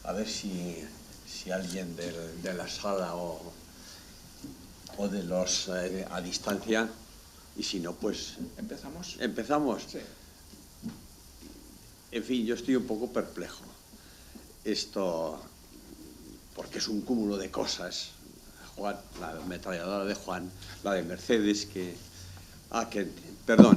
A ver si alguien de la sala o de los a distancia, y si no, pues... ¿Empezamos? ¿Empezamos? Sí. En fin, yo estoy un poco perplejo. Esto, porque es un cúmulo de cosas. Juan, la ametralladora de Juan, la de Mercedes, perdón.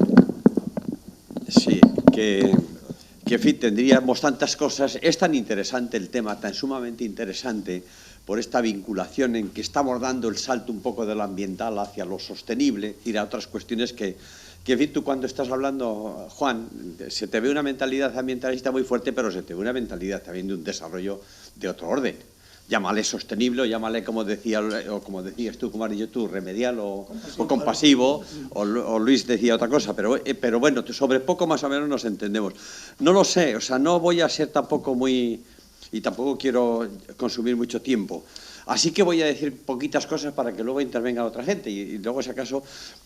Sí, que en fin, tendríamos tantas cosas. Es tan interesante el tema, tan sumamente interesante, por esta vinculación en que estamos dando el salto un poco de lo ambiental hacia lo sostenible, ir a otras cuestiones que en fin, tú cuando estás hablando, Juan, se te ve una mentalidad ambientalista muy fuerte, pero se te ve una mentalidad también de un desarrollo de otro orden. Llámale sostenible, o llámale, como decías tú, como has dicho tú, remedial o compasivo, o Luis decía otra cosa, pero bueno, sobre poco más o menos nos entendemos. No lo sé, o sea, no voy a ser tampoco muy... y tampoco quiero consumir mucho tiempo. Así que voy a decir poquitas cosas para que luego intervenga otra gente y luego, si acaso,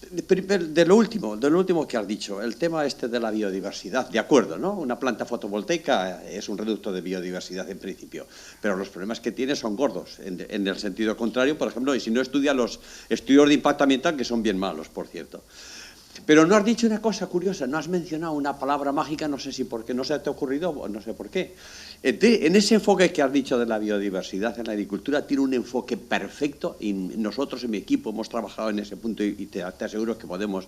de lo último que has dicho, el tema este de la biodiversidad, de acuerdo, ¿no? Una planta fotovoltaica es un reducto de biodiversidad en principio, pero los problemas que tiene son gordos, en el sentido contrario, por ejemplo, y si no estudia los estudios de impacto ambiental, que son bien malos, por cierto. Pero no has dicho una cosa curiosa, no has mencionado una palabra mágica, no sé si porque no se te ha ocurrido o no sé por qué. En ese enfoque que has dicho de la biodiversidad en la agricultura, tiene un enfoque perfecto y nosotros en mi equipo hemos trabajado en ese punto y te aseguro que podemos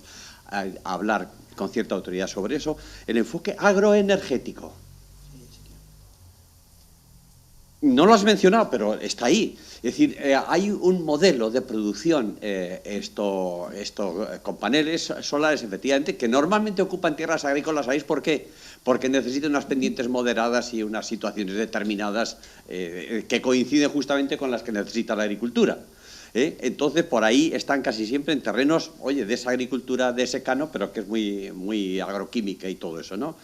hablar con cierta autoridad sobre eso, el enfoque agroenergético. No lo has mencionado, pero está ahí. Es decir, hay un modelo de producción con paneles solares, efectivamente, que normalmente ocupan tierras agrícolas. ¿Sabéis por qué? Porque necesitan unas pendientes moderadas y unas situaciones determinadas que coinciden justamente con las que necesita la agricultura. Entonces, por ahí están casi siempre en terrenos, oye, de esa agricultura de secano, pero que es muy agroquímica y todo eso, ¿no?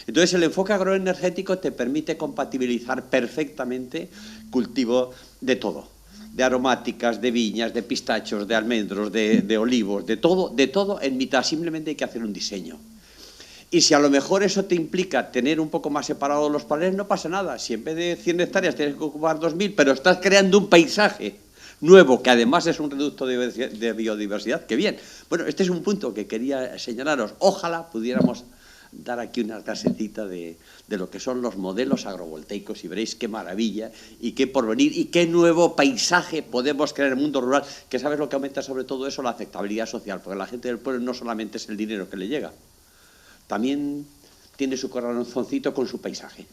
Entonces, el enfoque agroenergético te permite compatibilizar perfectamente cultivo de todo, de aromáticas, de viñas, de pistachos, de almendros, de olivos, de todo en mitad. Simplemente hay que hacer un diseño. Y si a lo mejor eso te implica tener un poco más separados los paneles, no pasa nada. Si en vez de 100 hectáreas tienes que ocupar 2000, pero estás creando un paisaje nuevo, que además es un reducto de biodiversidad, ¡qué bien! Bueno, este es un punto que quería señalaros. Ojalá pudiéramos dar aquí una clasecita de lo que son los modelos agrovoltaicos y veréis qué maravilla y qué porvenir y qué nuevo paisaje podemos crear en el mundo rural, que sabes lo que aumenta sobre todo eso, la aceptabilidad social, porque la gente del pueblo no solamente es el dinero que le llega, también tiene su corazoncito con su paisaje.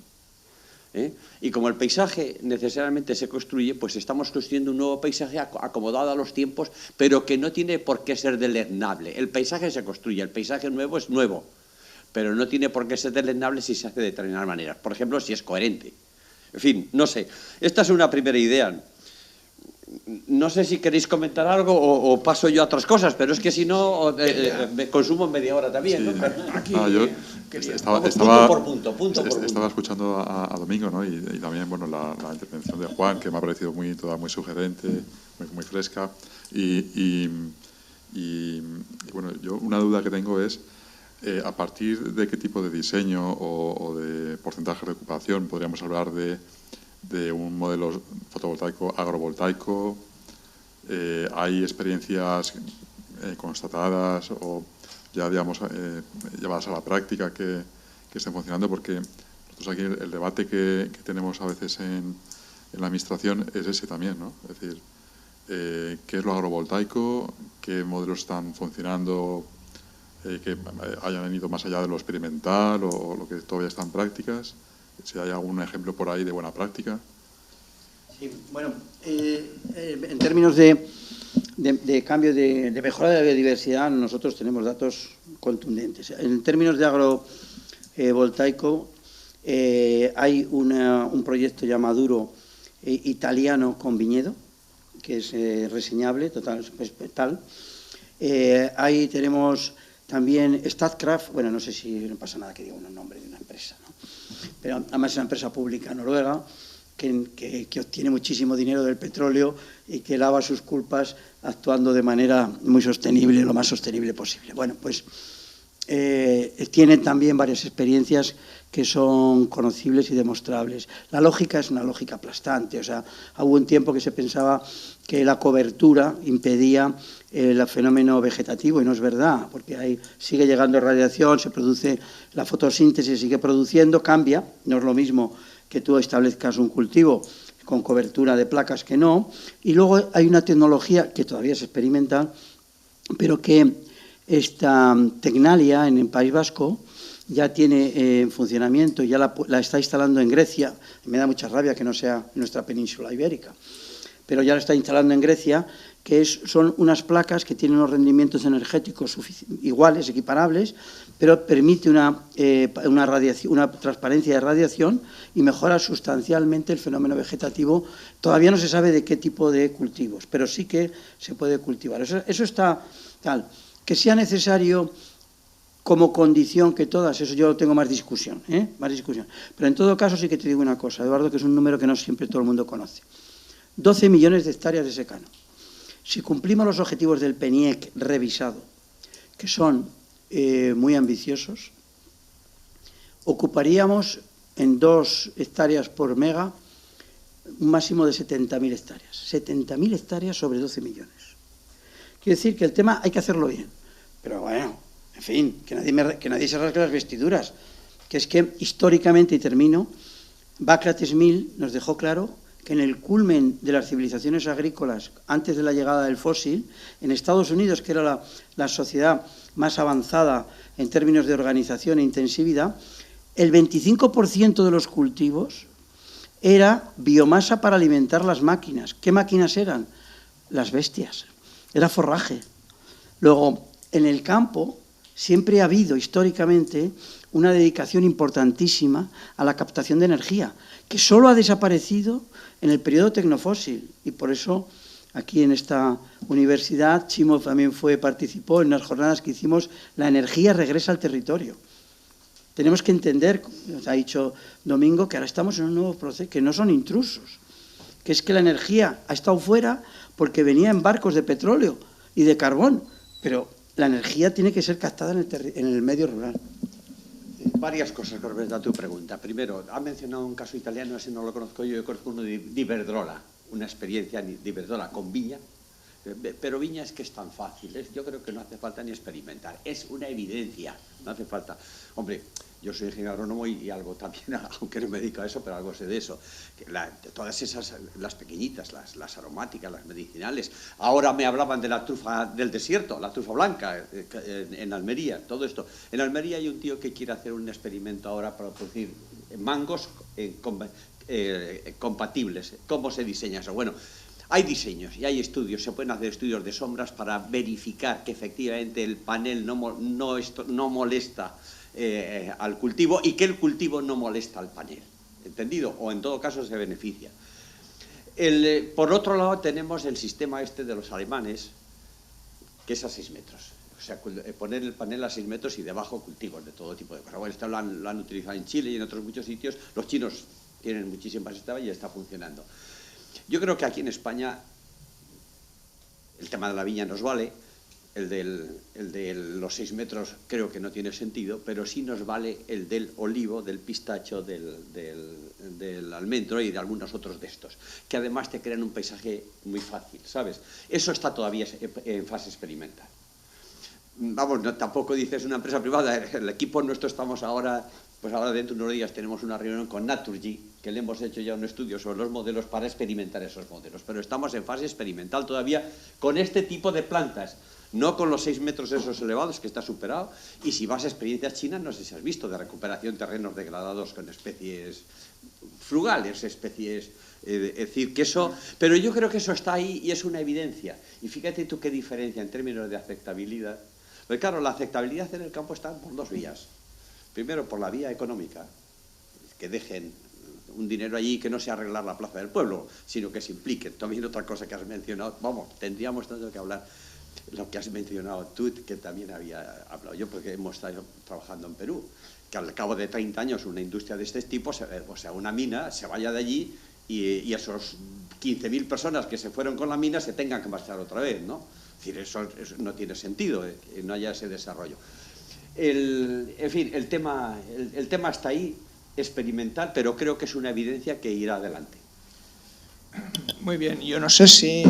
Y como el paisaje necesariamente se construye, pues estamos construyendo un nuevo paisaje acomodado a los tiempos, pero que no tiene por qué ser deleznable. El paisaje se construye, el paisaje nuevo es nuevo, pero no tiene por qué ser deleznable si se hace de determinadas maneras. Por ejemplo, si es coherente. En fin, no sé. Esta es una primera idea. No sé si queréis comentar algo o paso yo a otras cosas, pero es que si no, me consumo media hora también. Sí. ¿No? Aquí, Yo punto por punto. Estaba escuchando a Domingo, ¿no? y también bueno, la intervención de Juan, que me ha parecido toda muy sugerente, muy fresca. Y bueno, yo una duda que tengo es, ¿a partir de qué tipo de diseño o de porcentaje de ocupación podríamos hablar de un modelo fotovoltaico agrovoltaico? ¿Hay experiencias constatadas o ya, digamos, llevadas a la práctica que estén funcionando? Porque nosotros aquí el debate que tenemos a veces en la administración es ese también, ¿no? Es decir, ¿qué es lo agrovoltaico? ¿Qué modelos están funcionando que hayan ido más allá de lo experimental o lo que todavía están prácticas? Si hay algún ejemplo por ahí de buena práctica. Sí, bueno, en términos de cambio, de mejora de la biodiversidad, nosotros tenemos datos contundentes. En términos de agrovoltaico, hay un proyecto ya maduro italiano con viñedo, que es reseñable, total. Ahí tenemos también Statkraft, bueno, no sé si no pasa nada que diga un nombre de una empresa, ¿no? Pero además es una empresa pública noruega que obtiene muchísimo dinero del petróleo y que lava sus culpas actuando de manera muy sostenible, lo más sostenible posible. Bueno, pues tiene también varias experiencias que son conocibles y demostrables. La lógica es una lógica aplastante, o sea, hubo un tiempo que se pensaba que la cobertura impedía el fenómeno vegetativo, y no es verdad, porque ahí sigue llegando radiación, se produce la fotosíntesis, sigue produciendo, cambia, no es lo mismo que tú establezcas un cultivo con cobertura de placas que no, y luego hay una tecnología que todavía se experimenta, pero que esta Tecnalia en el País Vasco ya tiene en funcionamiento, ya la está instalando en Grecia. Me da mucha rabia que no sea en nuestra península ibérica, pero ya la está instalando en Grecia, que son unas placas que tienen unos rendimientos energéticos iguales, equiparables, pero permite una transparencia de radiación y mejora sustancialmente el fenómeno vegetativo. Todavía no se sabe de qué tipo de cultivos, pero sí que se puede cultivar. Eso está tal. Que sea necesario como condición que todas, eso yo tengo más discusión, más discusión. Pero en todo caso sí que te digo una cosa, Eduardo, que es un número que no siempre todo el mundo conoce. 12 millones de hectáreas de secano. Si cumplimos los objetivos del PENIEC revisado, que son muy ambiciosos, ocuparíamos en 2 hectáreas por mega un máximo de 70.000 hectáreas. 70.000 hectáreas sobre 12 millones. Quiere decir que el tema hay que hacerlo bien. Pero bueno, en fin, que nadie se rasgue las vestiduras. Que es que históricamente, y termino, Václav Smil nos dejó claro que en el culmen de las civilizaciones agrícolas, antes de la llegada del fósil, en Estados Unidos, que era la sociedad más avanzada en términos de organización e intensividad, el 25% de los cultivos era biomasa para alimentar las máquinas. ¿Qué máquinas eran? Las bestias. Era forraje. Luego, en el campo siempre ha habido históricamente una dedicación importantísima a la captación de energía, que solo ha desaparecido en el periodo tecnofósil. Y por eso, aquí en esta universidad, Chimo también participó en las jornadas que hicimos, la energía regresa al territorio. Tenemos que entender, ha dicho Domingo, que ahora estamos en un nuevo proceso, que no son intrusos, que es que la energía ha estado fuera porque venía en barcos de petróleo y de carbón, pero la energía tiene que ser captada en el medio rural. Varias cosas con respecto a tu pregunta. Primero, ha mencionado un caso italiano, ese no lo conozco yo conozco uno de Iberdrola, una experiencia de Iberdrola con viña, pero viña es que es tan fácil, yo creo que no hace falta ni experimentar, es una evidencia, no hace falta. Hombre, yo soy ingeniero agrónomo y algo también, aunque no me dedico a eso, pero algo sé de eso. Todas esas, las pequeñitas, las aromáticas, las medicinales. Ahora me hablaban de la trufa del desierto, la trufa blanca, en Almería, todo esto. En Almería hay un tío que quiere hacer un experimento ahora para producir mangos compatibles. ¿Cómo se diseña eso? Bueno, hay diseños y hay estudios, se pueden hacer estudios de sombras para verificar que efectivamente el panel no molesta al cultivo y que el cultivo no molesta al panel, ¿entendido? O en todo caso se beneficia. Por otro lado tenemos el sistema este de los alemanes, que es a 6 metros. O sea, poner el panel a 6 metros y debajo cultivos de todo tipo de cosas. Bueno, esto lo han utilizado en Chile y en otros muchos sitios. Los chinos tienen muchísimas estaban y está funcionando. Yo creo que aquí en España el tema de la viña nos vale, el de los 6 metros creo que no tiene sentido, pero sí nos vale el del olivo, del pistacho, del almendro y de algunos otros de estos, que además te crean un paisaje muy fácil, ¿sabes? Eso está todavía en fase experimental. Vamos, no, tampoco dices una empresa privada, el equipo nuestro estamos ahora, pues ahora dentro de unos días tenemos una reunión con Naturgy, que le hemos hecho ya un estudio sobre los modelos para experimentar esos modelos, pero estamos en fase experimental todavía con este tipo de plantas, no con los 6 metros esos elevados, que está superado, y si vas a experiencias chinas, no sé si has visto, de recuperación de terrenos degradados con especies frugales, especies, es decir, que eso, pero yo creo que eso está ahí y es una evidencia, y fíjate tú qué diferencia en términos de aceptabilidad. Porque claro, la aceptabilidad en el campo está por 2 vías. Primero, por la vía económica, que dejen un dinero allí que no sea arreglar la plaza del pueblo, sino que se impliquen. También otra cosa que has mencionado, vamos, tendríamos tanto que hablar, lo que has mencionado tú, que también había hablado yo, porque hemos estado trabajando en Perú, que al cabo de 30 años una industria de este tipo, o sea, una mina, se vaya de allí y esos 15.000 personas que se fueron con la mina se tengan que marchar otra vez, ¿no? Es decir, eso no tiene sentido, no haya ese desarrollo. En fin, el tema está ahí, experimental, pero creo que es una evidencia que irá adelante. Muy bien, yo no sé si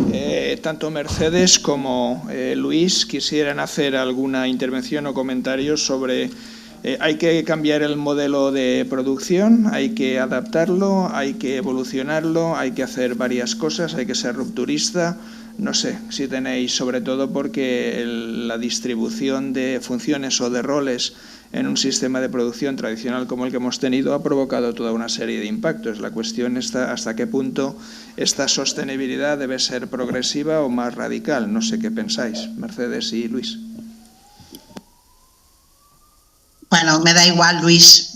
tanto Mercedes como Luis quisieran hacer alguna intervención o comentario sobre hay que cambiar el modelo de producción, hay que adaptarlo, hay que evolucionarlo, hay que hacer varias cosas, hay que ser rupturista. No sé si tenéis, sobre todo porque la distribución de funciones o de roles en un sistema de producción tradicional como el que hemos tenido ha provocado toda una serie de impactos. La cuestión está hasta qué punto esta sostenibilidad debe ser progresiva o más radical. No sé qué pensáis, Mercedes y Luis. Bueno, me da igual, Luis,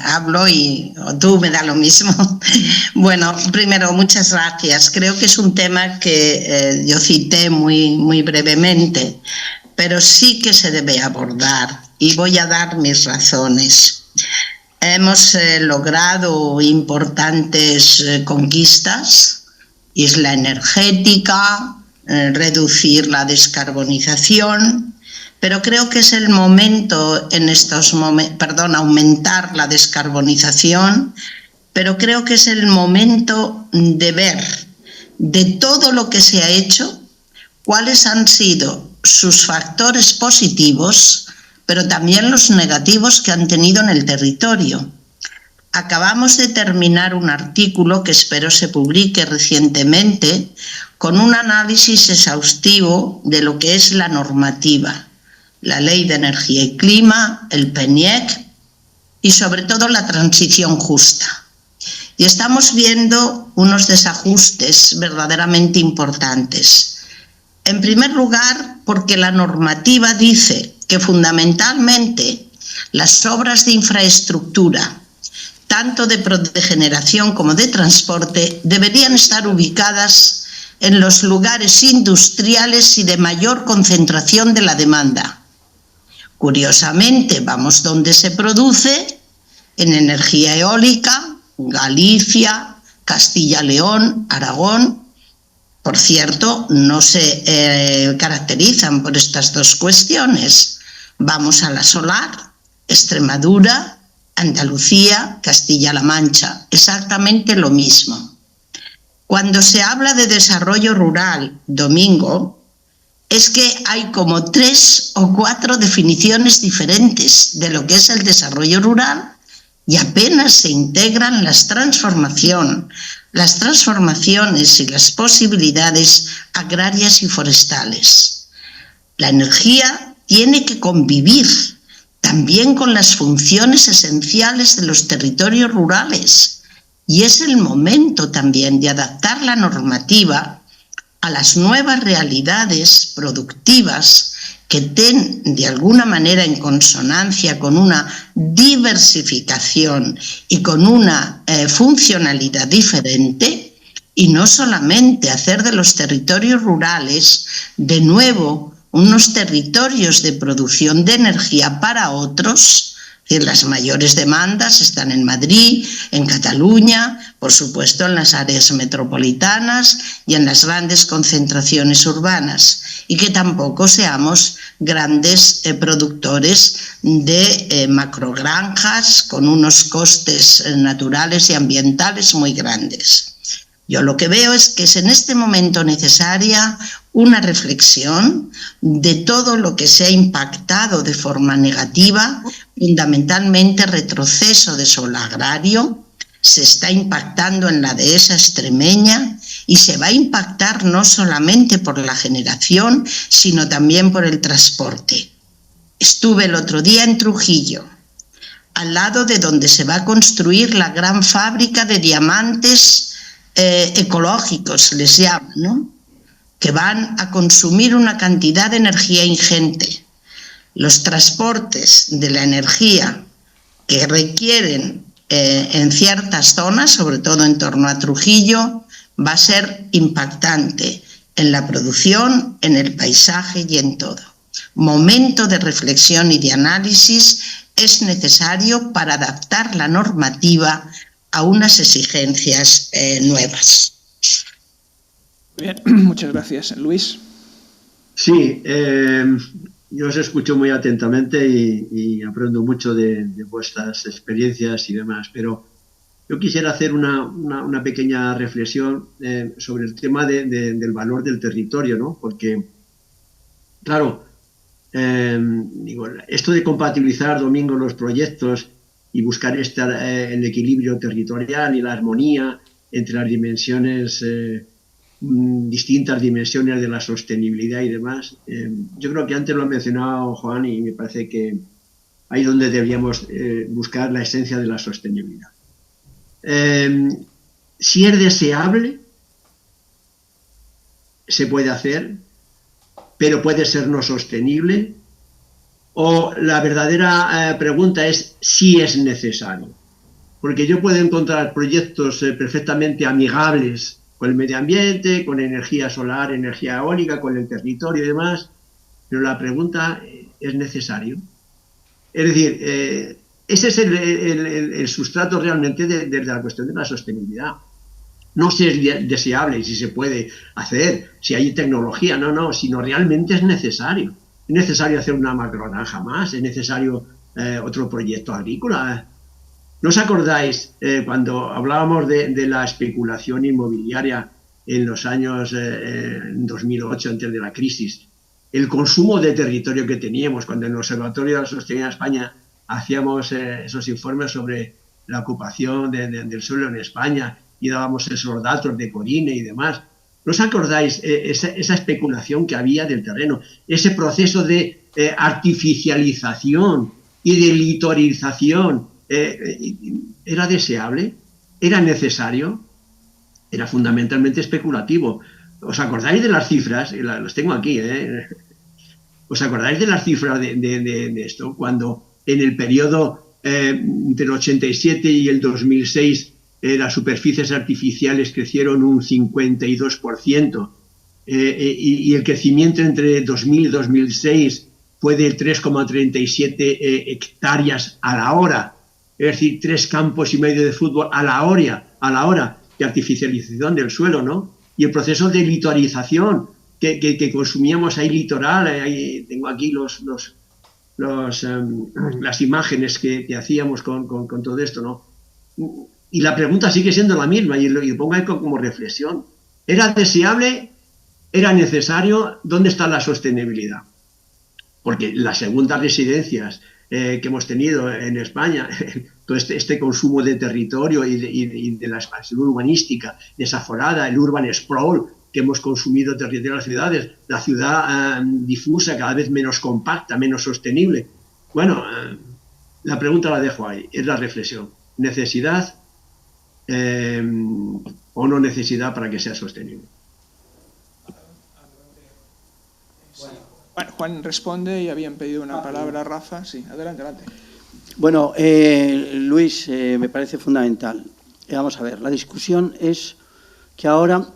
hablo y tú me da lo mismo. Bueno, primero, muchas gracias. Creo que es un tema que yo cité muy brevemente, pero sí que se debe abordar y voy a dar mis razones. Hemos logrado importantes conquistas, isla energética, reducir la descarbonización, pero creo que es el momento en estos momentos, aumentar la descarbonización, pero creo que es el momento de ver de todo lo que se ha hecho, cuáles han sido sus factores positivos, pero también los negativos que han tenido en el territorio. Acabamos de terminar un artículo que espero se publique recientemente con un análisis exhaustivo de lo que es la normativa, la Ley de Energía y Clima, el PENIEC y sobre todo la transición justa. Y estamos viendo unos desajustes verdaderamente importantes. En primer lugar, porque la normativa dice que fundamentalmente las obras de infraestructura, tanto de generación como de transporte, deberían estar ubicadas en los lugares industriales y de mayor concentración de la demanda. Curiosamente, vamos donde se produce, en energía eólica, Galicia, Castilla-León, Aragón. Por cierto, no se caracterizan por estas dos cuestiones. Vamos a la solar, Extremadura, Andalucía, Castilla-La Mancha, exactamente lo mismo. Cuando se habla de desarrollo rural, Domingo, es que hay como 3 o 4 definiciones diferentes de lo que es el desarrollo rural y apenas se integran las transformaciones y las posibilidades agrarias y forestales. La energía tiene que convivir también con las funciones esenciales de los territorios rurales y es el momento también de adaptar la normativa a las nuevas realidades productivas que estén de alguna manera en consonancia con una diversificación y con una funcionalidad diferente, y no solamente hacer de los territorios rurales de nuevo unos territorios de producción de energía para otros. Es decir, las mayores demandas están en Madrid, en Cataluña, por supuesto en las áreas metropolitanas y en las grandes concentraciones urbanas, y que tampoco seamos grandes productores de macrogranjas con unos costes naturales y ambientales muy grandes. Yo lo que veo es que es en este momento necesaria una reflexión de todo lo que se ha impactado de forma negativa, fundamentalmente retroceso de suelo agrario, se está impactando en la dehesa extremeña y se va a impactar no solamente por la generación, sino también por el transporte. Estuve el otro día en Trujillo, al lado de donde se va a construir la gran fábrica de diamantes ecológicos, les llaman, ¿no?, que van a consumir una cantidad de energía ingente. Los transportes de la energía que requieren en ciertas zonas, sobre todo en torno a Trujillo, va a ser impactante en la producción, en el paisaje y en todo. Momento de reflexión y de análisis es necesario para adaptar la normativa a unas exigencias nuevas. Bien, muchas gracias. Luis. Sí, yo os escucho muy atentamente y aprendo mucho de vuestras experiencias y demás, pero yo quisiera hacer una pequeña reflexión sobre el tema del valor del territorio, ¿no? Porque, claro, digo, esto de compatibilizar, Domingo, los proyectos y buscar el equilibrio territorial y la armonía entre las dimensiones, distintas dimensiones de la sostenibilidad y demás, yo creo que antes lo ha mencionado Juan y me parece que ahí es donde deberíamos buscar la esencia de la sostenibilidad. Si es deseable, se puede hacer, pero puede ser no sostenible, o la verdadera pregunta es si es necesario. Porque yo puedo encontrar proyectos perfectamente amigables con el medio ambiente, con energía solar, energía eólica, con el territorio y demás, pero la pregunta es necesario. Es decir, ese es el sustrato realmente de la cuestión de la sostenibilidad. No si es deseable y si se puede hacer, si hay tecnología, no, sino realmente es necesario. Es necesario hacer una macrogranja más, es necesario otro proyecto agrícola. ¿No os acordáis cuando hablábamos de la especulación inmobiliaria en los años 2008, antes de la crisis? El consumo de territorio que teníamos, cuando en el Observatorio de la Sostenibilidad de España hacíamos esos informes sobre la ocupación del suelo en España y dábamos esos datos de Corine y demás. ¿No os acordáis esa especulación que había del terreno? Ese proceso de artificialización y de litoralización. ¿Era deseable? ¿Era necesario? Era fundamentalmente especulativo. ¿Os acordáis de las cifras? Los tengo aquí, ¿Os acordáis de las cifras de esto? Cuando en el periodo entre el 87 y el 2006 las superficies artificiales crecieron un 52%, y el crecimiento entre 2000 y 2006 fue de 3,37 hectáreas a la hora. Es decir, 3 campos y medio de fútbol a la hora de artificialización del suelo, ¿no? Y el proceso de litoralización que consumíamos ahí litoral, tengo aquí las imágenes que hacíamos con todo esto, ¿no? Y la pregunta sigue siendo la misma y lo pongo ahí como reflexión. ¿Era deseable? ¿Era necesario? ¿Dónde está la sostenibilidad? Porque las segundas residencias que hemos tenido en España, todo este consumo de territorio y de la expansión urbanística desaforada, el urban sprawl que hemos consumido territorio de las ciudades, la ciudad difusa, cada vez menos compacta, menos sostenible. Bueno, la pregunta la dejo ahí, es la reflexión. ¿Necesidad o no necesidad para que sea sostenible? Juan responde y habían pedido una palabra, Rafa. Sí, adelante. Bueno, Luis, me parece fundamental. Vamos a ver, la discusión es que ahora,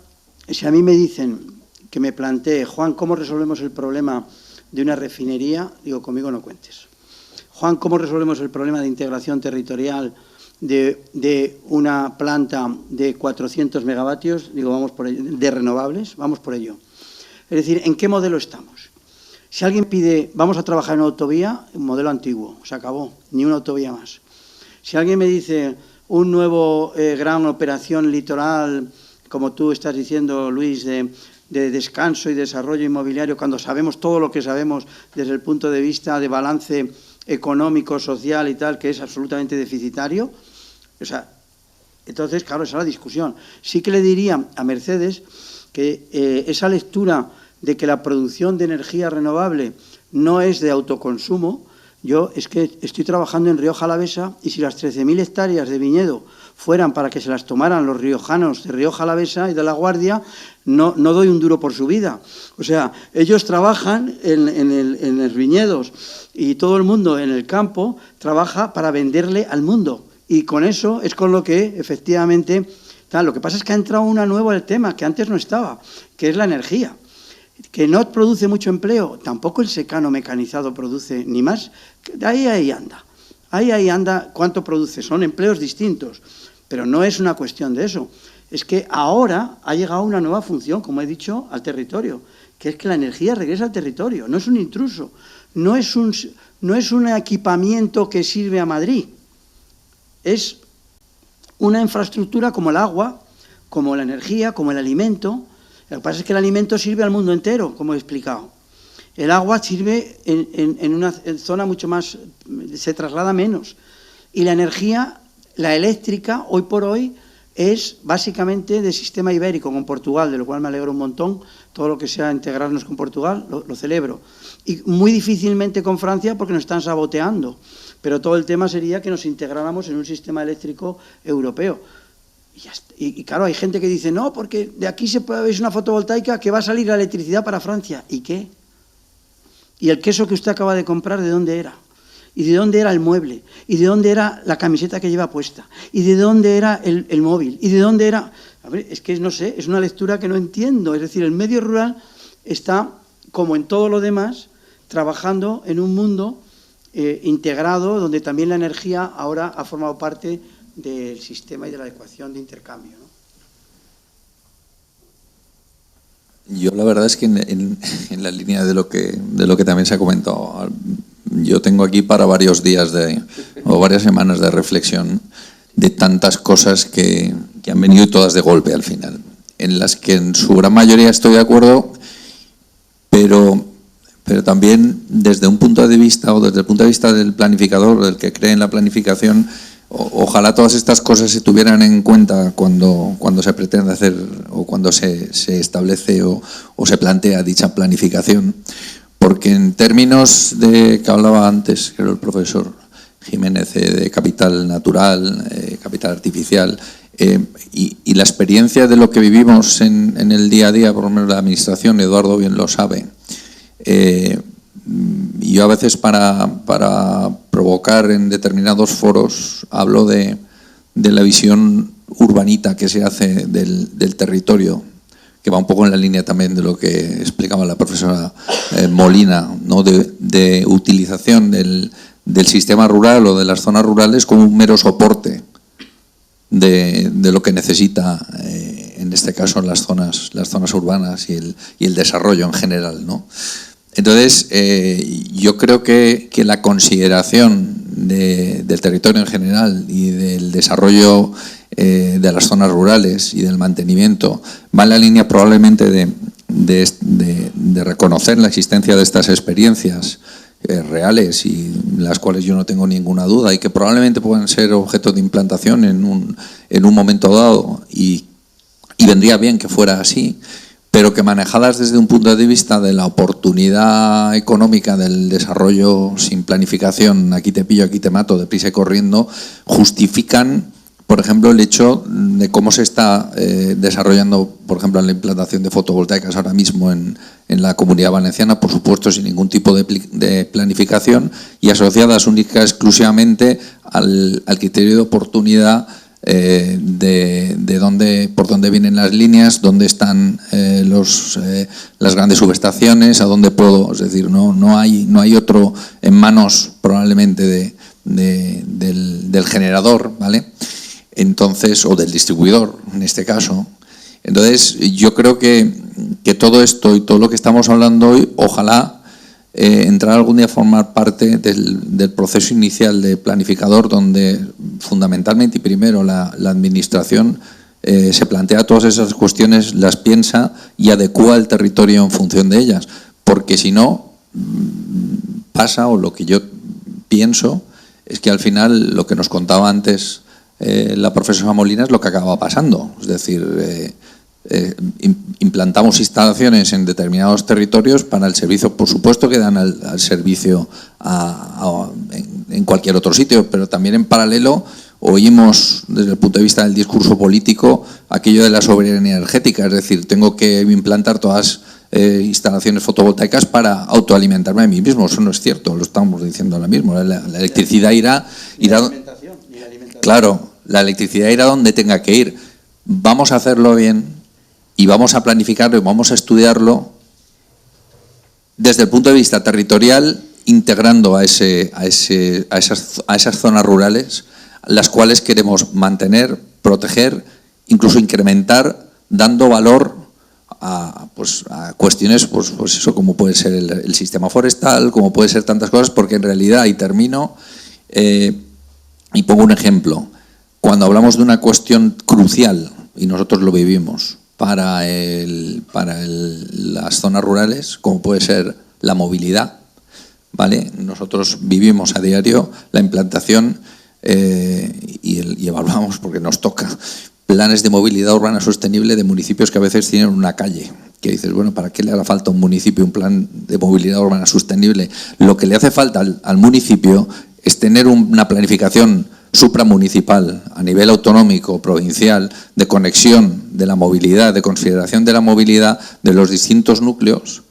si a mí me dicen que me plantee, Juan, ¿cómo resolvemos el problema de una refinería? Digo, conmigo no cuentes. Juan, ¿cómo resolvemos el problema de integración territorial de una planta de 400 megavatios? Digo, vamos por ello, de renovables, vamos por ello. Es decir, ¿en qué modelo estamos? Si alguien pide, vamos a trabajar en una autovía, un modelo antiguo, se acabó, ni una autovía más. Si alguien me dice un nuevo gran operación litoral, como tú estás diciendo, Luis, de descanso y desarrollo inmobiliario, cuando sabemos todo lo que sabemos desde el punto de vista de balance económico, social y tal, que es absolutamente deficitario, o sea, entonces, claro, esa es la discusión. Sí que le diría a Mercedes que esa lectura de que la producción de energía renovable no es de autoconsumo, yo es que estoy trabajando en Rioja Alavesa y si las 13.000 hectáreas de viñedo fueran para que se las tomaran los riojanos de Rioja Alavesa y de La Guardia, no doy un duro por su vida. O sea, ellos trabajan en los viñedos y todo el mundo en el campo trabaja para venderle al mundo. Y con eso es con lo que efectivamente... Lo que pasa es que ha entrado una nueva al tema, que antes no estaba, que es la energía. Que no produce mucho empleo, tampoco el secano mecanizado produce ni más. Ahí anda. Ahí anda cuánto produce. Son empleos distintos, pero no es una cuestión de eso. es que ahora ha llegado una nueva función, como he dicho, al territorio, que es que la energía regresa al territorio, no es un intruso, no es un equipamiento que sirve a Madrid, es una infraestructura como el agua, como la energía, como el alimento. Lo que pasa es que el alimento sirve al mundo entero, como he explicado. El agua sirve en una zona mucho más, se traslada menos. Y la energía, la eléctrica, hoy por hoy, es básicamente de sistema ibérico con Portugal, de lo cual me alegro un montón. Todo lo que sea integrarnos con Portugal, lo celebro. Y muy difícilmente con Francia porque nos están saboteando. Pero todo el tema sería que nos integráramos en un sistema eléctrico europeo. Y claro, hay gente que dice, no, porque de aquí se puede ver una fotovoltaica que va a salir la electricidad para Francia. ¿Y qué? ¿Y el queso que usted acaba de comprar, de dónde era? ¿Y de dónde era el mueble? ¿Y de dónde era la camiseta que lleva puesta? ¿Y de dónde era el móvil? ¿Y de dónde era...? A ver, es que no sé, es una lectura que no entiendo. Es decir, el medio rural está, como en todo lo demás, trabajando en un mundo integrado, donde también la energía ahora ha formado parte del sistema y de la ecuación de intercambio, ¿no? Yo la verdad es que en la línea de lo que también se ha comentado, yo tengo aquí para varios días o varias semanas de reflexión de tantas cosas que han venido todas de golpe al final, en las que en su gran mayoría estoy de acuerdo, pero también desde un punto de vista, o desde el punto de vista del planificador, del que cree en la planificación, ojalá todas estas cosas se tuvieran en cuenta cuando se pretende hacer o cuando se establece o se plantea dicha planificación, porque en términos de que hablaba antes, que era el profesor Jiménez, de capital natural, capital artificial, y la experiencia de lo que vivimos en el día a día, por lo menos la administración, Eduardo bien lo sabe. Yo a veces para provocar en determinados foros hablo de la visión urbanita que se hace del territorio, que va un poco en la línea también de lo que explicaba la profesora Molina, ¿no? de utilización del sistema rural o de las zonas rurales como un mero soporte de lo que necesita, en este caso, las zonas urbanas y el desarrollo en general, ¿no? Entonces, yo creo que la consideración del territorio en general y del desarrollo de las zonas rurales y del mantenimiento va en la línea probablemente de reconocer la existencia de estas experiencias reales y las cuales yo no tengo ninguna duda y que probablemente puedan ser objeto de implantación en un momento dado y vendría bien que fuera así, pero que manejadas desde un punto de vista de la oportunidad económica del desarrollo sin planificación, aquí te pillo, aquí te mato, deprisa y corriendo, justifican, por ejemplo, el hecho de cómo se está desarrollando, por ejemplo, la implantación de fotovoltaicas ahora mismo en la Comunidad Valenciana, por supuesto, sin ningún tipo de planificación y asociadas única exclusivamente al criterio de oportunidad por dónde vienen las líneas, dónde están las grandes subestaciones, a dónde puedo, es decir, no hay otro en manos probablemente del generador, ¿vale? Entonces, o del distribuidor en este caso. Entonces, yo creo que todo esto y todo lo que estamos hablando hoy, ojalá entrar algún día a formar parte del proceso inicial de planificador, donde fundamentalmente y primero la administración se plantea todas esas cuestiones, las piensa y adecúa el territorio en función de ellas, porque si no pasa, o lo que yo pienso es que al final lo que nos contaba antes la profesora Molina es lo que acaba pasando, es decir, implantamos instalaciones en determinados territorios para el servicio, por supuesto que dan al servicio en cualquier otro sitio, pero también en paralelo oímos desde el punto de vista del discurso político aquello de la soberanía energética, es decir, tengo que implantar todas instalaciones fotovoltaicas para autoalimentarme a mí mismo. Eso no es cierto, lo estamos diciendo ahora mismo. La electricidad irá claro, la electricidad irá donde tenga que ir. Vamos a hacerlo bien y vamos a planificarlo y vamos a estudiarlo desde el punto de vista territorial, integrando a esas zonas rurales, las cuales queremos mantener, proteger incluso incrementar dando valor a cuestiones, pues eso, como puede ser el sistema forestal, como puede ser tantas cosas, porque en realidad, y termino, y pongo un ejemplo, cuando hablamos de una cuestión crucial, y nosotros lo vivimos, para las zonas rurales, como puede ser la movilidad, ¿vale? Nosotros vivimos a diario la implantación y evaluamos, porque nos toca, planes de movilidad urbana sostenible de municipios que a veces tienen una calle, que dices, bueno, ¿para qué le hará falta a un municipio un plan de movilidad urbana sostenible? Lo que le hace falta al municipio es tener una planificación supramunicipal, a nivel autonómico, provincial, de conexión de la movilidad, de consideración de la movilidad de los distintos núcleos,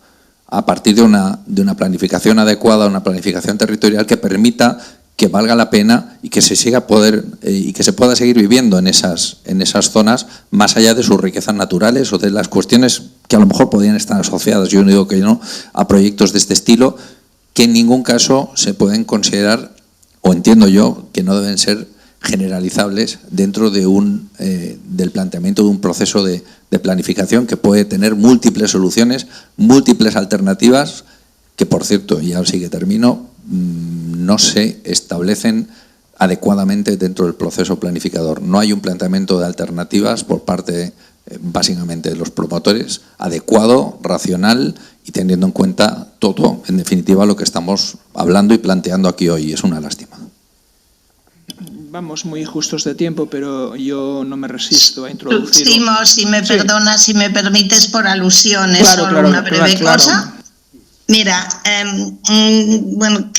a partir de una planificación adecuada, una planificación territorial que permita que valga la pena y que se pueda seguir viviendo en esas zonas, más allá de sus riquezas naturales o de las cuestiones que a lo mejor podrían estar asociadas, yo no digo que no, a proyectos de este estilo, que en ningún caso se pueden considerar, o entiendo yo, que no deben ser generalizables dentro de del planteamiento de un proceso de planificación que puede tener múltiples soluciones, múltiples alternativas, que por cierto, y ahora sí que termino, no se establecen adecuadamente dentro del proceso planificador. No hay un planteamiento de alternativas por parte, básicamente, de los promotores, adecuado, racional y teniendo en cuenta todo, en definitiva, lo que estamos hablando y planteando aquí hoy. Es una lástima. Vamos muy justos de tiempo, pero yo no me resisto a introducir. Simo, si me perdonas, si me permites, por alusiones, solo una breve cosa. Mira, bueno,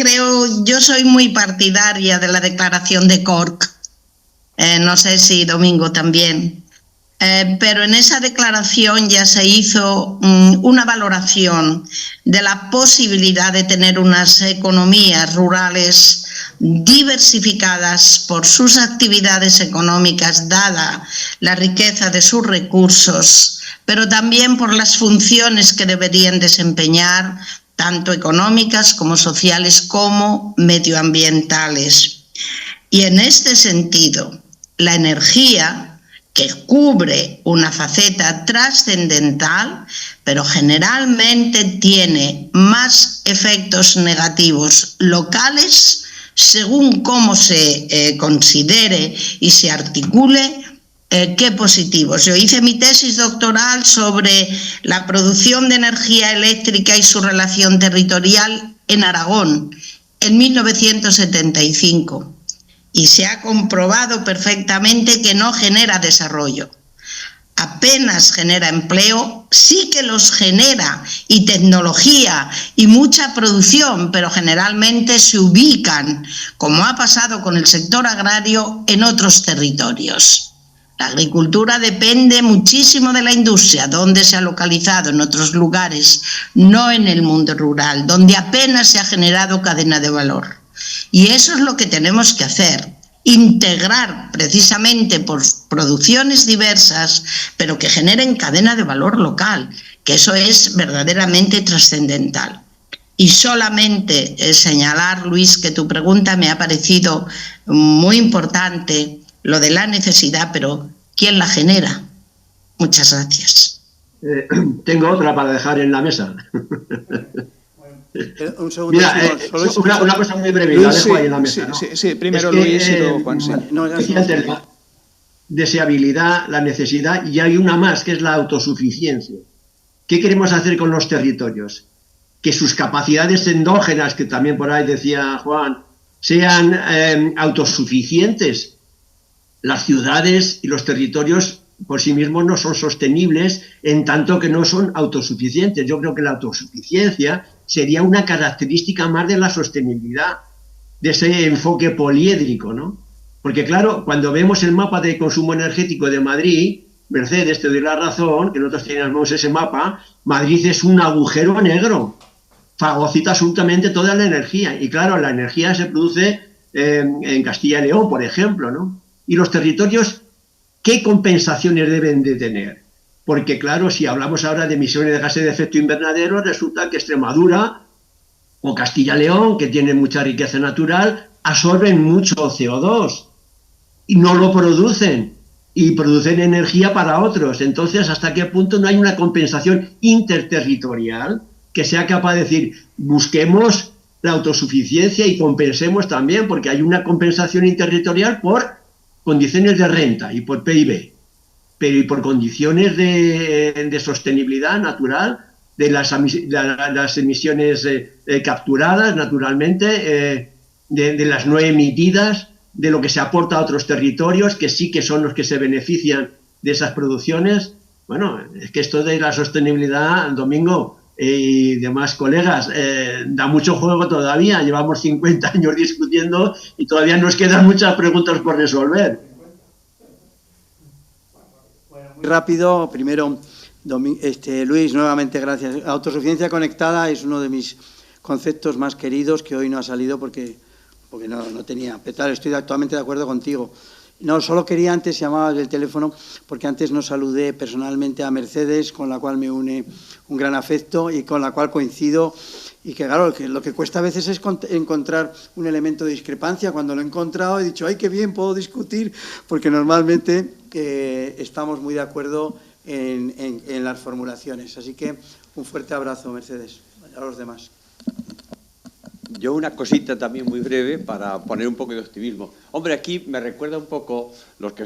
yo soy muy partidaria de la declaración de Cork, no sé si Domingo también, pero en esa declaración ya se hizo una valoración de la posibilidad de tener unas economías rurales diversificadas por sus actividades económicas, dada la riqueza de sus recursos, pero también por las funciones que deberían desempeñar, tanto económicas como sociales como medioambientales. Y en este sentido, la energía, que cubre una faceta trascendental, pero generalmente tiene más efectos negativos locales según cómo se considere y se articule, qué positivos. Yo hice mi tesis doctoral sobre la producción de energía eléctrica y su relación territorial en Aragón en 1975 y se ha comprobado perfectamente que no genera desarrollo. Apenas genera empleo, sí que los genera, y tecnología y mucha producción, pero generalmente se ubican, como ha pasado con el sector agrario, en otros territorios. La agricultura depende muchísimo de la industria, donde se ha localizado, en otros lugares, no en el mundo rural, donde apenas se ha generado cadena de valor. Y eso es lo que tenemos que hacer, integrar precisamente por producciones diversas, pero que generen cadena de valor local, que eso es verdaderamente trascendental. Y solamente señalar, Luis, que tu pregunta me ha parecido muy importante, lo de la necesidad, pero ¿quién la genera? Muchas gracias. Tengo otra para dejar en la mesa. Un segundo. Mira, una cosa muy breve, Luis, la dejo ahí en la mesa. Sí, primero Luis y luego Juan. Sí. La deseabilidad, la necesidad, y hay una más, que es la autosuficiencia. ¿Qué queremos hacer con los territorios? Que sus capacidades endógenas, que también por ahí decía Juan, sean autosuficientes. Las ciudades y los territorios por sí mismos no son sostenibles en tanto que no son autosuficientes. Yo creo que la autosuficiencia sería una característica más de la sostenibilidad, de ese enfoque poliédrico, ¿no? Porque claro, cuando vemos el mapa de consumo energético de Madrid, Mercedes, te doy la razón, que nosotros tenemos ese mapa, Madrid es un agujero negro, fagocita absolutamente toda la energía. Y claro, la energía se produce en Castilla y León, por ejemplo, ¿no? Y los territorios, ¿qué compensaciones deben de tener? Porque claro, si hablamos ahora de emisiones de gases de efecto invernadero, resulta que Extremadura o Castilla y León, que tienen mucha riqueza natural, absorben mucho CO2 y no lo producen. y producen energía para otros. Entonces, ¿hasta qué punto no hay una compensación interterritorial que sea capaz de decir, busquemos la autosuficiencia y compensemos también, porque hay una compensación interterritorial por condiciones de renta y por PIB, pero y por condiciones de sostenibilidad natural de las emisiones capturadas naturalmente, de las no emitidas, de lo que se aporta a otros territorios, que sí que son los que se benefician de esas producciones. Bueno, es que esto de la sostenibilidad, Domingo y demás colegas, da mucho juego todavía. Llevamos 50 años discutiendo y todavía nos quedan muchas preguntas por resolver. Bueno, muy rápido, primero, Luis, nuevamente gracias. Autosuficiencia conectada es uno de mis conceptos más queridos, que hoy no ha salido porque no tenía. Pero claro, estoy totalmente de acuerdo contigo. No, solo quería antes, llamaba del teléfono, porque antes no saludé personalmente a Mercedes, con la cual me une un gran afecto y con la cual coincido, y que claro, lo que cuesta a veces es encontrar un elemento de discrepancia. Cuando lo he encontrado he dicho, ¡ay, qué bien, puedo discutir! Porque normalmente estamos muy de acuerdo en las formulaciones. Así que un fuerte abrazo, Mercedes, a los demás. Yo una cosita también muy breve para poner un poco de optimismo. Hombre, aquí me recuerda un poco, los que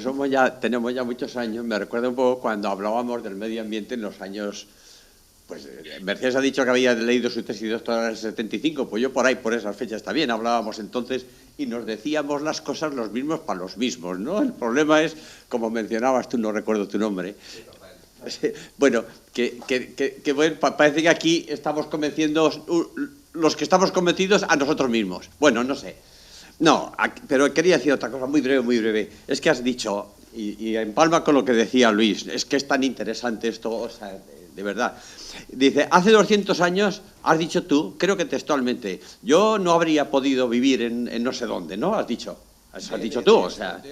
tenemos ya muchos años, me recuerda un poco cuando hablábamos del medio ambiente en los años, pues Mercedes ha dicho que había leído su tesis doctoral en el 75, pues yo por ahí, por esas fechas también hablábamos entonces y nos decíamos las cosas los mismos para los mismos, ¿no? El problema es, como mencionabas tú, no recuerdo tu nombre. Bueno, bueno, parece que aquí estamos convenciendo, los que estamos convencidos a nosotros mismos. Bueno, no sé. No, pero quería decir otra cosa muy breve, muy breve. Es que has dicho, y empalma con lo que decía Luis, es que es tan interesante esto, o sea, de verdad. Dice, hace 200 años, has dicho tú, creo que textualmente, yo no habría podido vivir en no sé dónde, ¿no? Has dicho tú, o sea,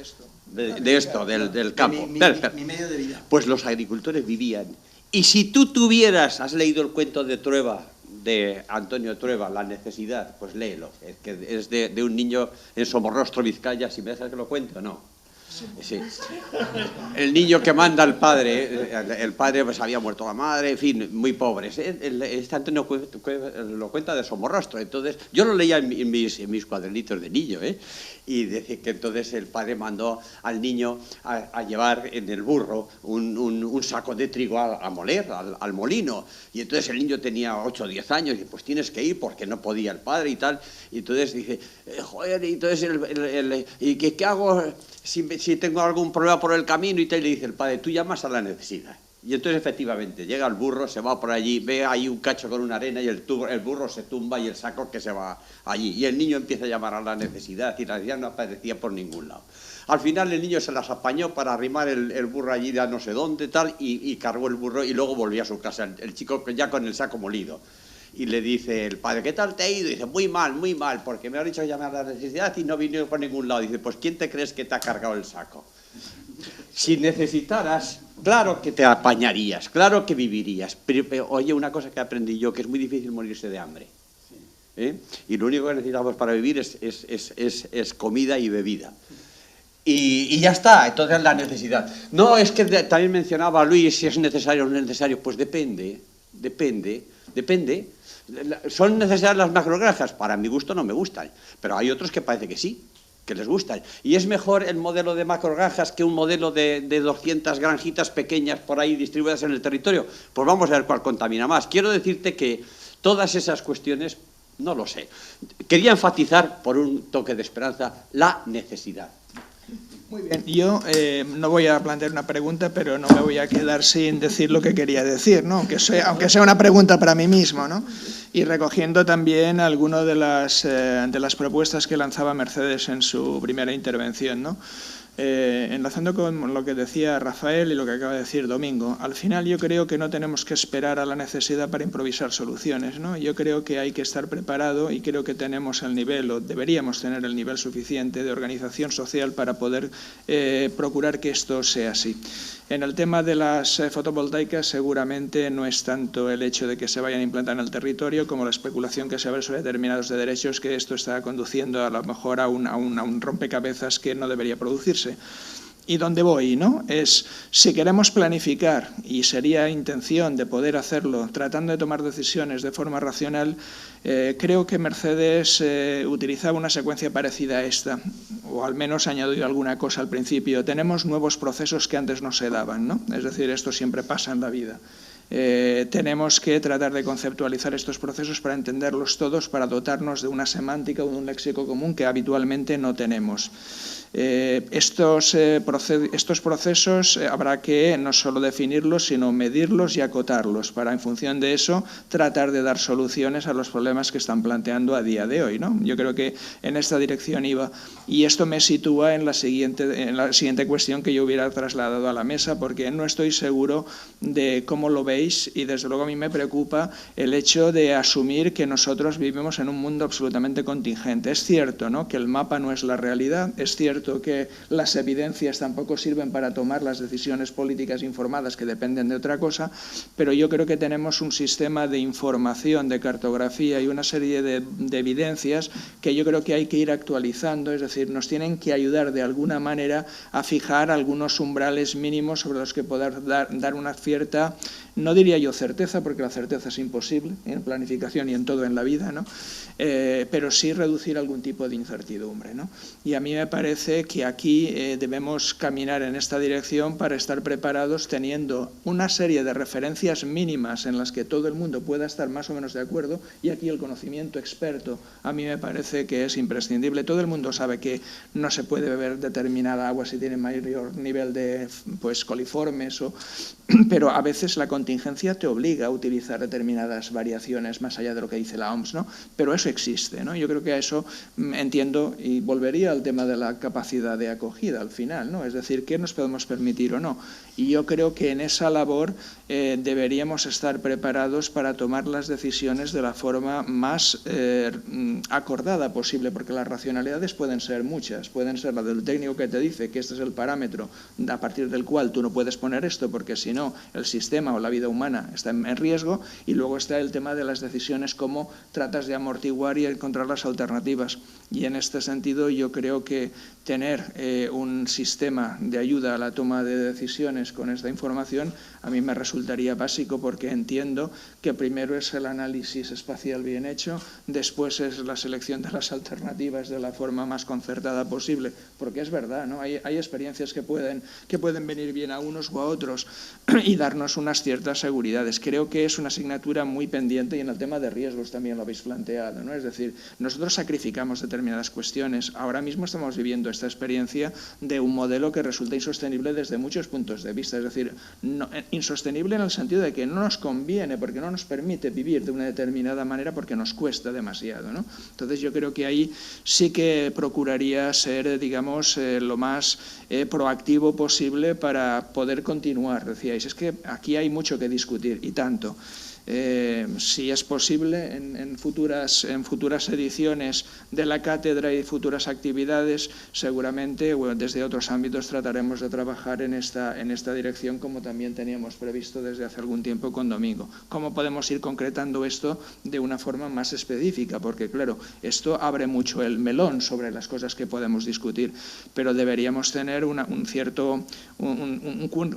de esto, del campo. Mi medio de vida. Pues los agricultores vivían. Y si tú tuvieras, has leído el cuento de Trueba, de Antonio Trueba, La necesidad, pues léelo, que es de un niño en Somorrostro, Vizcaya, si me dejas que lo cuente o no. Sí. El niño que manda al padre, el padre pues había muerto la madre, en fin, muy pobres. Este Antonio lo cuenta de Somorrostro, entonces yo lo leía en mis cuadernitos de niño, y decía que entonces el padre mandó al niño a llevar en el burro un saco de trigo a moler, al molino, y entonces el niño tenía 8 o 10 años, y pues tienes que ir porque no podía el padre y tal, y entonces dice, joder, y entonces ¿y qué hago si tengo algún problema por el camino? Y te le dice el padre, tú llamas a la necesidad. Y entonces efectivamente llega el burro, se va por allí, ve ahí un cacho con una arena y el burro se tumba y el saco que se va allí. Y el niño empieza a llamar a la necesidad y la necesidad no aparecía por ningún lado. Al final el niño se las apañó para arrimar el burro allí de no sé dónde tal y cargó el burro y luego volvió a su casa, el chico ya con el saco molido. Y le dice el padre, ¿qué tal te ha ido? Y dice, muy mal, porque me ha dicho llamar a la necesidad y no vino por ningún lado. Dice, pues ¿quién te crees que te ha cargado el saco? Si necesitaras, claro que te apañarías, claro que vivirías. Pero oye, una cosa que aprendí yo, que es muy difícil morirse de hambre. Y lo único que necesitamos para vivir es comida y bebida. Y ya está, entonces la necesidad. No, es que también mencionaba Luis si es necesario o no es necesario. Pues depende. ¿Son necesarias las macrogranjas? Para mi gusto no me gustan, pero hay otros que parece que sí, que les gustan. ¿Y es mejor el modelo de macrogranjas que un modelo de 200 granjitas pequeñas por ahí distribuidas en el territorio? Pues vamos a ver cuál contamina más. Quiero decirte que todas esas cuestiones, no lo sé. Quería enfatizar, por un toque de esperanza, la necesidad. Muy bien, yo no voy a plantear una pregunta, pero no me voy a quedar sin decir lo que quería decir, ¿no? Aunque sea una pregunta para mí mismo, ¿no? Y recogiendo también algunas de las propuestas que lanzaba Mercedes en su primera intervención, ¿no? Enlazando con lo que decía Rafael y lo que acaba de decir Domingo, al final yo creo que no tenemos que esperar a la necesidad para improvisar soluciones, ¿no? Yo creo que hay que estar preparado y creo que tenemos el nivel, o deberíamos tener el nivel suficiente de organización social para poder procurar que esto sea así. En el tema de las fotovoltaicas seguramente no es tanto el hecho de que se vayan a implantar en el territorio como la especulación que se abre sobre determinados de derechos, que esto está conduciendo a lo mejor a un rompecabezas que no debería producirse. ¿Y dónde voy? ¿No? Es, si queremos planificar, y sería intención de poder hacerlo, tratando de tomar decisiones de forma racional, creo que Mercedes utilizaba una secuencia parecida a esta, o al menos añadió alguna cosa al principio. Tenemos nuevos procesos que antes no se daban, ¿no? Es decir, esto siempre pasa en la vida. Tenemos que tratar de conceptualizar estos procesos para entenderlos todos, para dotarnos de una semántica o de un léxico común que habitualmente no tenemos. Estos procesos habrá que no solo definirlos, sino medirlos y acotarlos para, en función de eso, tratar de dar soluciones a los problemas que están planteando a día de hoy, ¿no? Yo creo que en esta dirección iba, y esto me sitúa en la siguiente cuestión que yo hubiera trasladado a la mesa, porque no estoy seguro de cómo lo veis, y desde luego a mí me preocupa el hecho de asumir que nosotros vivimos en un mundo absolutamente contingente. Es cierto, ¿no?, que el mapa no es la realidad, es cierto que las evidencias tampoco sirven para tomar las decisiones políticas informadas que dependen de otra cosa, pero yo creo que tenemos un sistema de información, de cartografía y una serie de evidencias que yo creo que hay que ir actualizando, es decir, nos tienen que ayudar de alguna manera a fijar algunos umbrales mínimos sobre los que poder dar una cierta, no diría yo certeza, porque la certeza es imposible en planificación y en todo en la vida, ¿no? Pero sí reducir algún tipo de incertidumbre, ¿no? Y a mí me parece que aquí debemos caminar en esta dirección para estar preparados, teniendo una serie de referencias mínimas en las que todo el mundo pueda estar más o menos de acuerdo, y aquí el conocimiento experto a mí me parece que es imprescindible. Todo el mundo sabe que no se puede beber determinada agua si tiene mayor nivel de coliformes, pero a veces la contingencia te obliga a utilizar determinadas variaciones más allá de lo que dice la OMS, ¿no? Pero eso existe, ¿no? Yo creo que a eso entiendo, y volvería al tema de la capacidad de acogida al final, ¿no? Es decir, ¿qué nos podemos permitir o no? Y yo creo que en esa labor deberíamos estar preparados para tomar las decisiones de la forma más acordada posible, porque las racionalidades pueden ser muchas, pueden ser la del técnico que te dice que este es el parámetro a partir del cual tú no puedes poner esto, porque si no el sistema o la vida humana está en riesgo, y luego está el tema de las decisiones, cómo tratas de amortiguar y encontrar las alternativas. Y en este sentido yo creo que tener un sistema de ayuda a la toma de decisiones con esta información a mí me resultaría básico, porque entiendo que primero es el análisis espacial bien hecho, después es la selección de las alternativas de la forma más concertada posible, porque es verdad, ¿no? Hay experiencias que pueden venir bien a unos o a otros y darnos unas ciertas seguridades. Creo que es una asignatura muy pendiente, y en el tema de riesgos también lo habéis planteado, ¿no? Es decir, nosotros sacrificamos determinadas cuestiones. Ahora mismo estamos viviendo esta experiencia de un modelo que resulta insostenible desde muchos puntos de vista, es decir, insostenible en el sentido de que no nos conviene, porque no nos permite vivir de una determinada manera, porque nos cuesta demasiado, ¿no? Entonces yo creo que ahí sí que procuraría ser, digamos, lo más proactivo posible para poder continuar. Decíais, es que aquí hay mucho que discutir, y tanto. Si es posible, en futuras ediciones de la cátedra y futuras actividades, seguramente desde otros ámbitos trataremos de trabajar en esta dirección, como también teníamos previsto desde hace algún tiempo con Domingo. ¿Cómo podemos ir concretando esto de una forma más específica? Porque, claro, esto abre mucho el melón sobre las cosas que podemos discutir, pero deberíamos tener un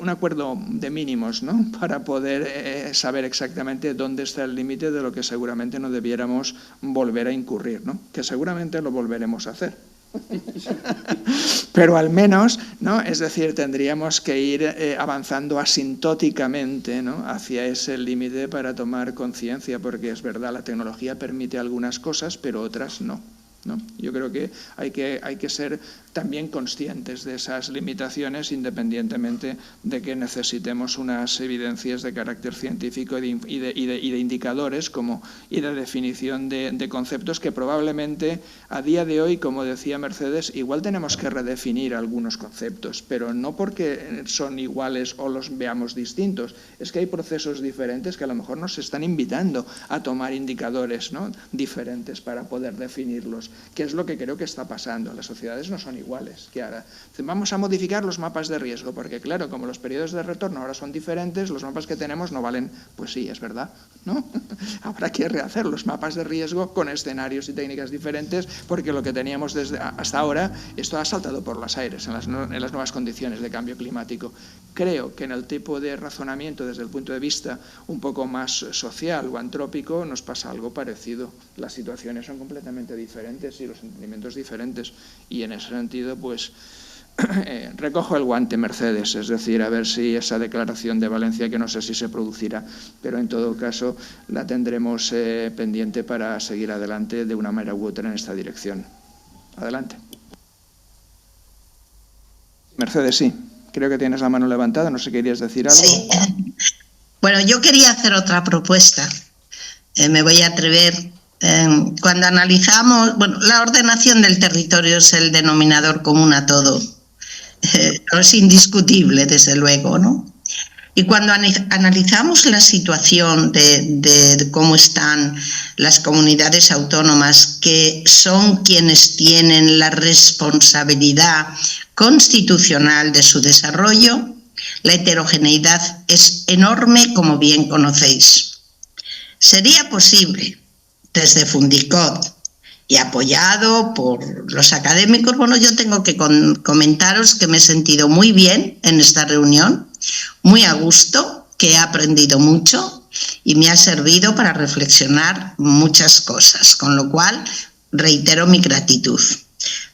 acuerdo de mínimos, ¿no?, para poder saber exactamente dónde está el límite de lo que seguramente no debiéramos volver a incurrir, ¿no? Que seguramente lo volveremos a hacer. Pero al menos, ¿no?, es decir, tendríamos que ir avanzando asintóticamente, ¿no?, hacia ese límite para tomar conciencia, porque es verdad, la tecnología permite algunas cosas, pero otras no, ¿no? Yo creo que hay que ser también conscientes de esas limitaciones, independientemente de que necesitemos unas evidencias de carácter científico y de indicadores y de definición de conceptos que probablemente a día de hoy, como decía Mercedes, igual tenemos que redefinir algunos conceptos, pero no porque son iguales o los veamos distintos, es que hay procesos diferentes que a lo mejor nos están invitando a tomar indicadores, ¿no?, diferentes para poder definirlos. que es lo que creo que está pasando. Las sociedades no son iguales que ahora. Vamos a modificar los mapas de riesgo, porque claro, como los periodos de retorno ahora son diferentes, los mapas que tenemos no valen. Pues sí, es verdad, ¿no? Habrá que rehacer los mapas de riesgo con escenarios y técnicas diferentes, porque lo que teníamos hasta ahora, esto ha saltado por los aires en las nuevas condiciones de cambio climático. Creo que en el tipo de razonamiento desde el punto de vista un poco más social o antrópico nos pasa algo parecido. Las situaciones son completamente diferentes y los entendimientos diferentes, y en ese sentido pues recojo el guante, Mercedes, es decir, a ver si esa declaración de Valencia, que no sé si se producirá, pero en todo caso la tendremos pendiente para seguir adelante de una manera u otra en esta dirección. Adelante. Mercedes, sí. Creo que tienes la mano levantada, no sé, ¿querías decir algo? Sí. Bueno, yo quería hacer otra propuesta. Me voy a atrever. Cuando analizamos, bueno, la ordenación del territorio es el denominador común a todo. Es indiscutible, desde luego, ¿no? Y cuando analizamos la situación de cómo están las comunidades autónomas, que son quienes tienen la responsabilidad constitucional de su desarrollo, la heterogeneidad es enorme, como bien conocéis. Sería posible, desde Fundicot y apoyado por los académicos, bueno, yo tengo que comentaros que me he sentido muy bien en esta reunión, muy a gusto, que he aprendido mucho y me ha servido para reflexionar muchas cosas, con lo cual reitero mi gratitud.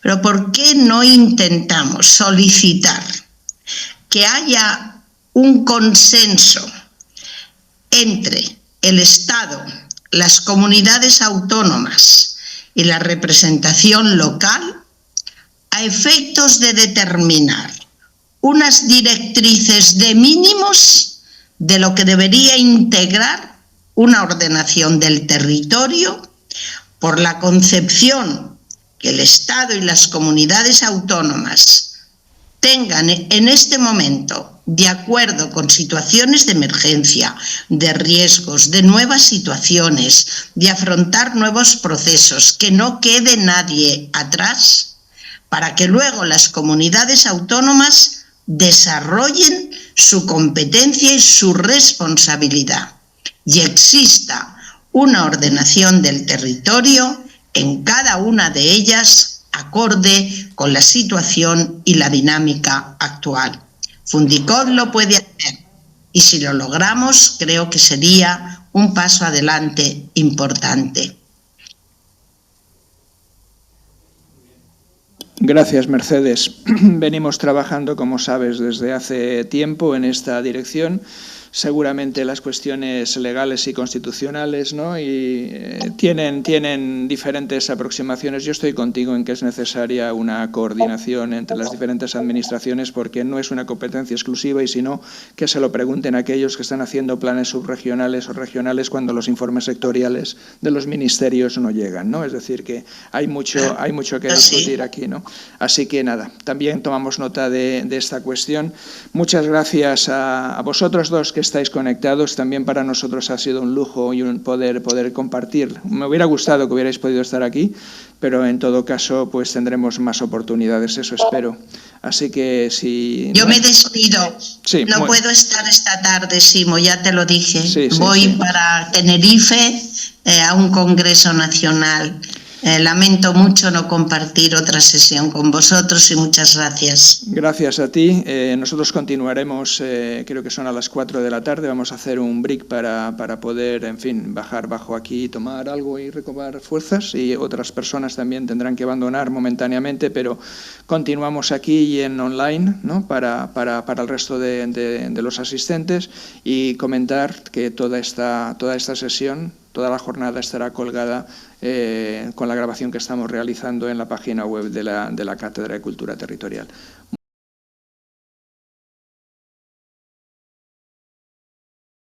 Pero ¿por qué no intentamos solicitar que haya un consenso entre el Estado, las comunidades autónomas y la representación local a efectos de determinar unas directrices de mínimos de lo que debería integrar una ordenación del territorio por la concepción que el Estado y las comunidades autónomas tengan en este momento, de acuerdo con situaciones de emergencia, de riesgos, de nuevas situaciones, de afrontar nuevos procesos, que no quede nadie atrás, para que luego las comunidades autónomas desarrollen su competencia y su responsabilidad y exista una ordenación del territorio en cada una de ellas acorde con la situación y la dinámica actual. Fundicot lo puede hacer y si lo logramos creo que sería un paso adelante importante. Gracias, Mercedes. Venimos trabajando, como sabes, desde hace tiempo en esta dirección. Seguramente las cuestiones legales y constitucionales, ¿no? Y tienen diferentes aproximaciones. Yo estoy contigo en que es necesaria una coordinación entre las diferentes administraciones, porque no es una competencia exclusiva, y si no, que se lo pregunten a aquellos que están haciendo planes subregionales o regionales cuando los informes sectoriales de los ministerios no llegan, ¿no? Es decir, que hay mucho que discutir aquí, ¿no? Así que nada, también tomamos nota de esta cuestión. Muchas gracias a vosotros dos que estáis conectados. También para nosotros ha sido un lujo y un poder compartir. Me hubiera gustado que hubierais podido estar aquí, pero en todo caso pues tendremos más oportunidades, eso espero. Así que si... Yo me despido. Sí, no puedo estar esta tarde, Simo, ya te lo dije. Sí, voy para Tenerife a un congreso nacional. Lamento mucho no compartir otra sesión con vosotros y muchas gracias. Gracias a ti. Nosotros continuaremos, creo que son a las 4 de la tarde, vamos a hacer un break para poder, en fin, bajar bajo aquí, tomar algo y recobrar fuerzas, y otras personas también tendrán que abandonar momentáneamente, pero continuamos aquí y en online, ¿no? para el resto de los asistentes, y comentar que toda esta sesión, toda la jornada estará colgada con la grabación que estamos realizando en la página web de la Cátedra de Cultura Territorial.